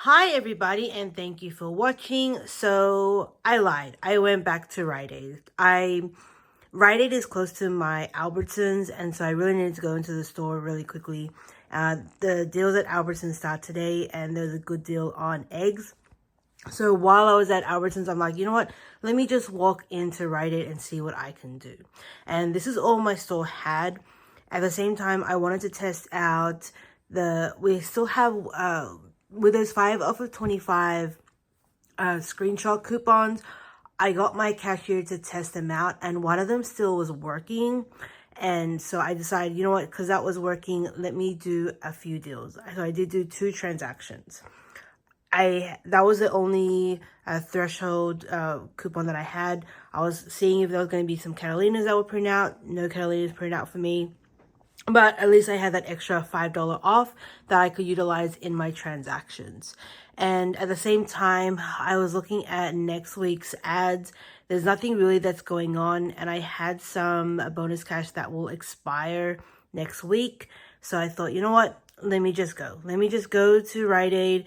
Hi everybody, and thank you for watching. So I lied. I went back to Rite Aid. Rite Aid is close to my Albertsons, and so I really needed to go into the store really quickly. The deals at Albertsons start today, and there's a good deal on eggs. So while I was at Albertsons, I'm like, you know what? Let me just walk into Rite Aid and see what I can do. And this is all my store had. At the same time, I wanted to test out we still have, with those 5 off of 25 screenshot coupons. I got my cashier to test them out, and one of them still was working. And so I decided, you know what, because that was working, let me do a few deals. So I did do 2 transactions. That was the only threshold coupon that I had. I was seeing if there was going to be some Catalinas that would print out. No Catalinas print out for me. But at least I had that extra $5 off that I could utilize in my transactions. And at the same time, I was looking at next week's ads. There's nothing really that's going on. And I had some bonus cash that will expire next week. So I thought, you know what? Let me just go. Let me just go to Rite Aid,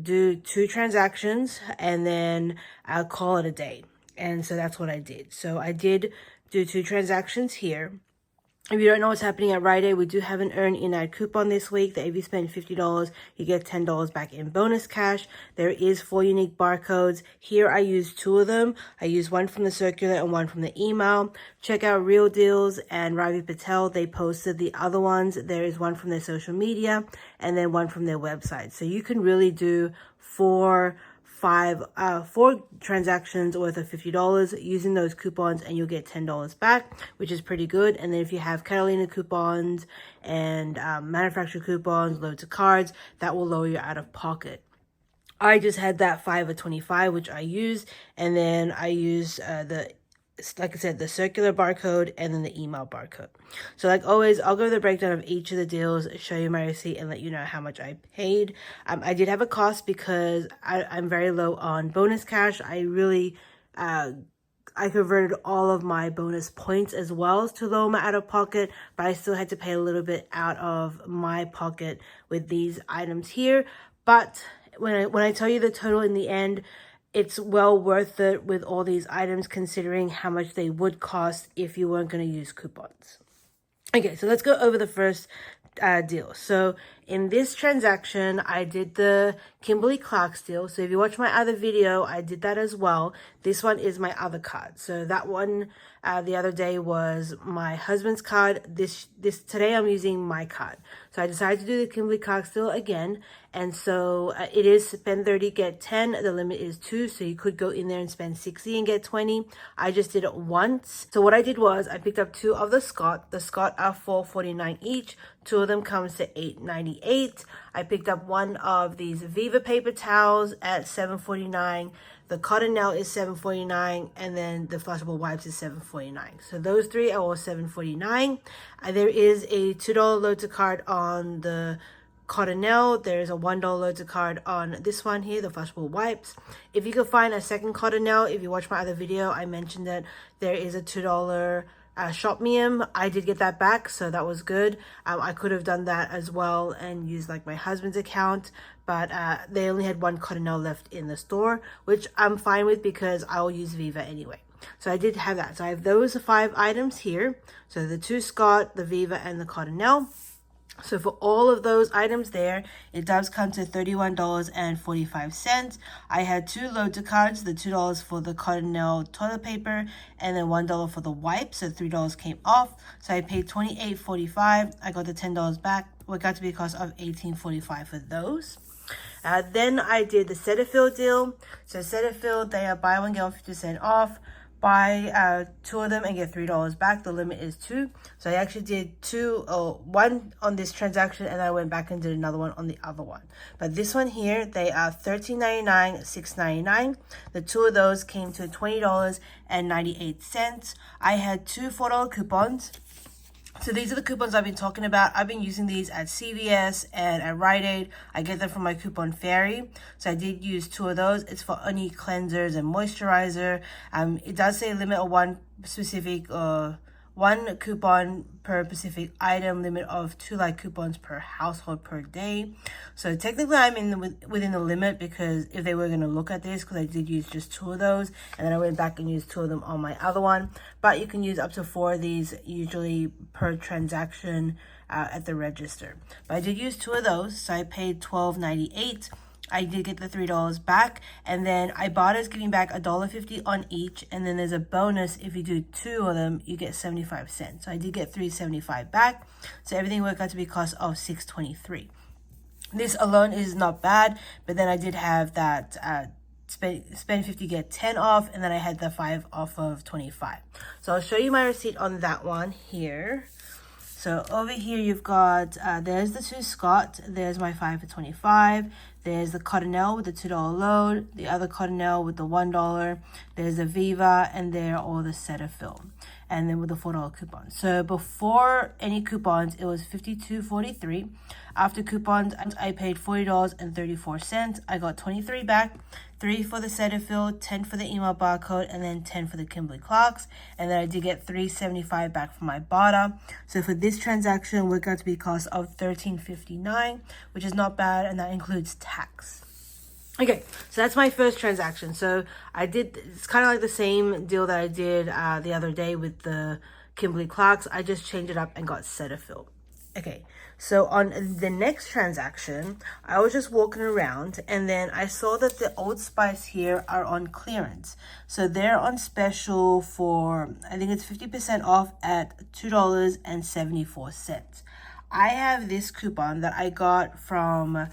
do 2 transactions, and then I'll call it a day. And so that's what I did. So I did do 2 transactions here. If you don't know what's happening at Rite Aid, we do have an earn in ad coupon this week that if you spend $50, you get $10 back in bonus cash. There is 4 unique barcodes. Here I used 2 of them. I used one from the circular and one from the email. Check out Real Deals and Ravi Patel. They posted the other ones. There is one from their social media and then one from their website. So you can really do 4 transactions worth of $50 using those coupons, and you'll get $10 back, which is pretty good. And then if you have Catalina coupons and manufacturer coupons, loads of cards, that will lower your out of pocket. I just had that 5 of 25, which I used, and then I used like I said, the circular barcode and then the email barcode. So like always, I'll go over the breakdown of each of the deals, show you my receipt, and let you know how much I paid. I did have a cost because I'm very low on bonus cash. I really, I converted all of my bonus points as well to lower my out of pocket, but I still had to pay a little bit out of my pocket with these items here. But when I tell you the total in the end, it's well worth it with all these items considering how much they would cost if you weren't going to use coupons. Okay, so let's go over the first deal. So in this transaction, I did the Kimberly-Clark's deal. So if you watch my other video, I did that as well. This one is my other card. So that one the other day was my husband's card. Today I'm using my card. So I decided to do the Kimberly-Clark's deal again. And so it is spend 30, get 10. The limit is 2. So you could go in there and spend 60 and get 20. I just did it once. So what I did was I picked up 2 of the Scott. The Scott are $4.49 each. 2 of them comes to $8.98. I picked up 1 of these Viva paper towels at $7.49. The Cottonelle is $7.49, and then the flushable wipes is $7.49. So those 3 are all $7.49. There is a $2 load to card on the Cottonelle. There's a $1 load to card on this one here, the flushable wipes. If you could find a second Cottonelle, if you watch my other video, I mentioned that there is a $2 Shop Meum. I did get that back, so that was good. I could have done that as well and used like my husband's account, but they only had 1 Cottonelle left in the store, which I'm fine with because I'll use Viva anyway. So I did have that. So I have those 5 items here. So the 2 Scott, the Viva, and the Cottonelle. So for all of those items there, it does come to $31.45. I had 2 load to cards, the $2 for the Cottonelle toilet paper and then $1 for the wipes, so $3 came off. So I paid $28.45. I got the $10 back, what got to be a cost of $18.45 for those. Then I did the Cetaphil deal. So Cetaphil, they are buy 1 get 1 50% off. Buy 2 of them and get $3 back. The limit is 2. So I actually did 1 on this transaction, and I went back and did another one on the other one. But this one here, they are $13.99, $6.99. The 2 of those came to $20.98. I had 2 $4 coupons. So these are the coupons I've been talking about. I've been using these at CVS and at Rite Aid. I get them from my coupon fairy. So I did use 2 of those. It's for any cleansers and moisturizer. It does say limit of one specific 1 coupon per Pacific item, limit of 2 light coupons per household per day. So technically I'm within the limit, because if they were going to look at this, because I did use just 2 of those, and then I went back and used 2 of them on my other one. But you can use up to 4 of these usually per transaction at the register. But I did use 2 of those, so I paid $12.98. I did get the $3 back, and then Ibotta's giving back $1.50 on each, and then there's a bonus if you do 2 of them, you get 75 cents. So I did get $3.75 back, so everything worked out to be a cost of $6.23. This alone is not bad, but then I did have that spend 50 get 10 off, and then I had the 5 off of 25. So I'll show you my receipt on that one here. So over here you've got, there's the 2 Scott, there's my 5 for 25, there's the Cottonelle with the $2 load, the other Cottonelle with the $1, there's the Viva, and there are all the Cetaphil, and then with the $4 coupon. So before any coupons, it was $52.43. After coupons, I paid $40.34. I got 23 back, 3 for the Cetaphil, 10 for the email barcode, and then 10 for the Kimberly-Clarks. And then I did get $3.75 back from my Ibotta. So for this transaction, it worked out to be a cost of $13.59, which is not bad, and that includes tax. Okay, so that's my first transaction. So I did, it's kind of like the same deal that I did the other day with the Kimberly-Clarks. I just changed it up and got Cetaphil. Okay, so on the next transaction, I was just walking around, and then I saw that the Old Spice here are on clearance. So they're on special for, I think it's 50% off at $2.74. I have this coupon that I got from,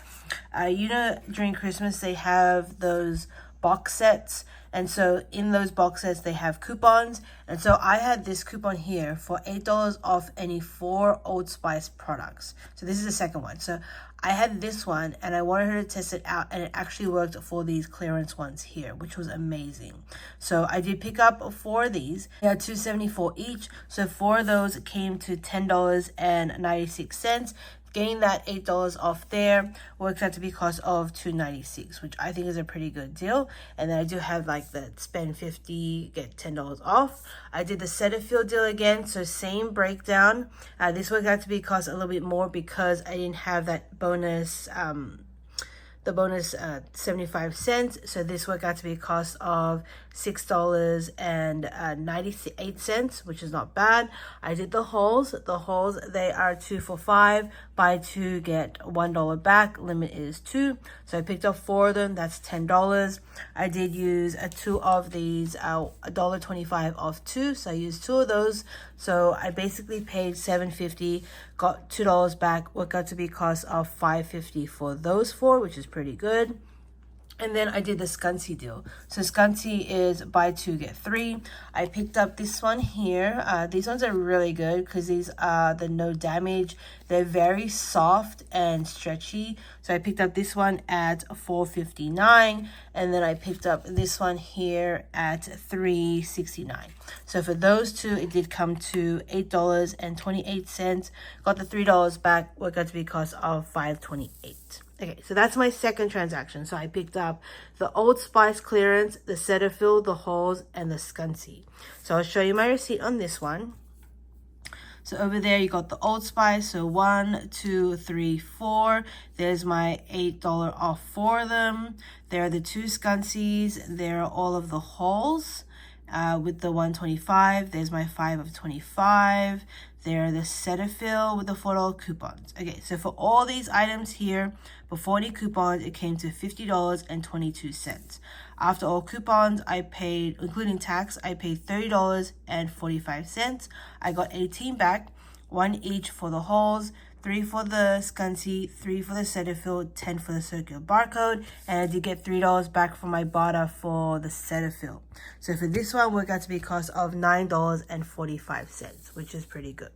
you know, during Christmas, they have those box sets. And so in those box sets, they have coupons. And so I had this coupon here for $8 off any 4 Old Spice products. So this is the second one. So I had this one, and I wanted her to test it out, and it actually worked for these clearance ones here, which was amazing. So I did pick up 4 of these. They are $2.74 each. So 4 of those came to $10.96. Getting that $8 off there works out to be cost of $2.96, which I think is a pretty good deal. And then I do have like the spend 50, get $10 off. I did the Cetaphil deal again, so same breakdown. This worked out to be cost a little bit more because I didn't have that bonus, the bonus 75 cents. So this worked out to be a cost of $6.98, which is not bad. I did the Halls. The Halls, they are 2 for $5. Buy 2, get $1 back. Limit is 2. So I picked up 4 of them. That's $10. I did use 2 of these, $1.25 off 2. So I used 2 of those. So I basically paid $7.50, got $2 back. Worked out to be a cost of $5.50 for those 4, which is pretty good. And then I did the Scunsy deal. So Scunsy is buy 2, get 3. I picked up this one here. These ones are really good because these are the no damage. They're very soft and stretchy. So I picked up this one at $4.59. And then I picked up this one here at $3.69. So for those 2, it did come to $8.28. Got the $3 back. Worked out to be a cost of $5.28. Okay, so that's my second transaction. So I picked up the Old Spice clearance, the Cetaphil, the Halls, and the Scunsy. So I'll show you my receipt on this one. So over there, you got the Old Spice. So 1, 2, 3, 4. There's my $8 off 4 of them. There are the 2 Scunsys. There are all of the Halls with the $1.25. There's my 5 of 25. There are the Cetaphil with the $4 coupons. Okay, so for all these items here, before any coupons, it came to $50.22. After all coupons, I paid, including tax, I paid $30.45. I got 18 back, 1 each for the Halls, 3 for the Scunsy, 3 for the Cetaphil, 10 for the circular barcode, and I did get $3 back from my Ibotta for the Cetaphil. So for this one, worked out to be a cost of $9.45, which is pretty good.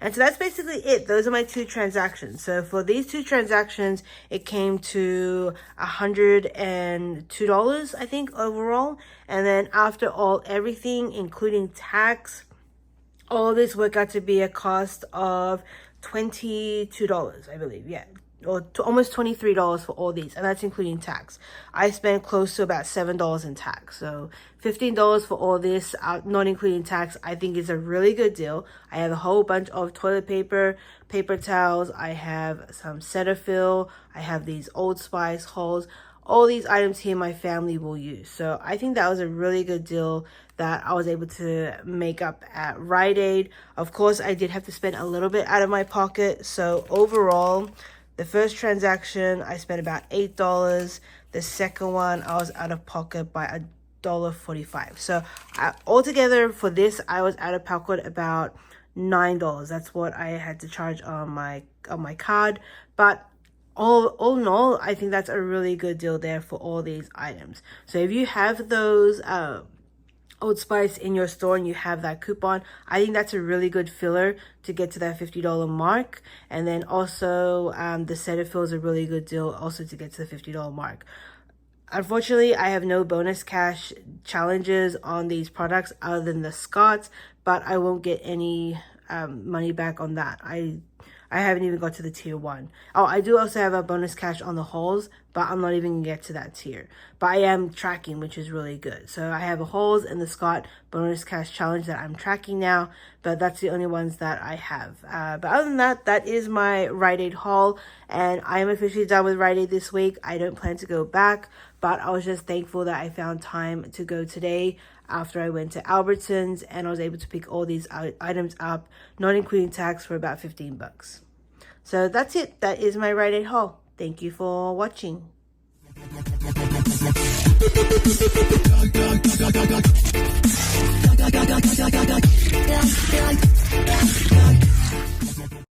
And so that's basically it. Those are my 2 transactions. So for these 2 transactions, it came to $102, I think, overall. And then after all, everything, including tax, all this worked out to be a cost of $22, I believe. Yeah, or almost $23 for all these, and that's including tax. I spent close to about $7 in tax, so $15 for all this, not including tax. I think is a really good deal. I have a whole bunch of toilet paper, paper towels, I have some Cetaphil, I have these Old Spice Halls. All these items here my family will use, so I think that was a really good deal that I was able to make up at Rite Aid. Of course, I did have to spend a little bit out of my pocket, so overall, the first transaction, I spent about $8. The second one, I was out of pocket by $1.45. So altogether for this, I was out of pocket about $9. That's what I had to charge on my card. But all in all, I think that's a really good deal there for all these items. So if you have those Old Spice in your store and you have that coupon, I think that's a really good filler to get to that $50 mark. And then also the Cetaphil is a really good deal also to get to the $50 mark. Unfortunately, I have no bonus cash challenges on these products other than the Scots, but I won't get any money back on that. I haven't even got to the tier 1. Oh, I do also have a bonus cash on the Halls, but I'm not even going to get to that tier. But I am tracking, which is really good. So I have a Halls and the Scott bonus cash challenge that I'm tracking now, but that's the only ones that I have. But other than that, that is my Rite Aid haul, and I am officially done with Rite Aid this week. I don't plan to go back, but I was just thankful that I found time to go today after I went to Albertsons, and I was able to pick all these items up, not including tax, for about $15. So that's it. That is my Rite Aid haul. Thank you for watching.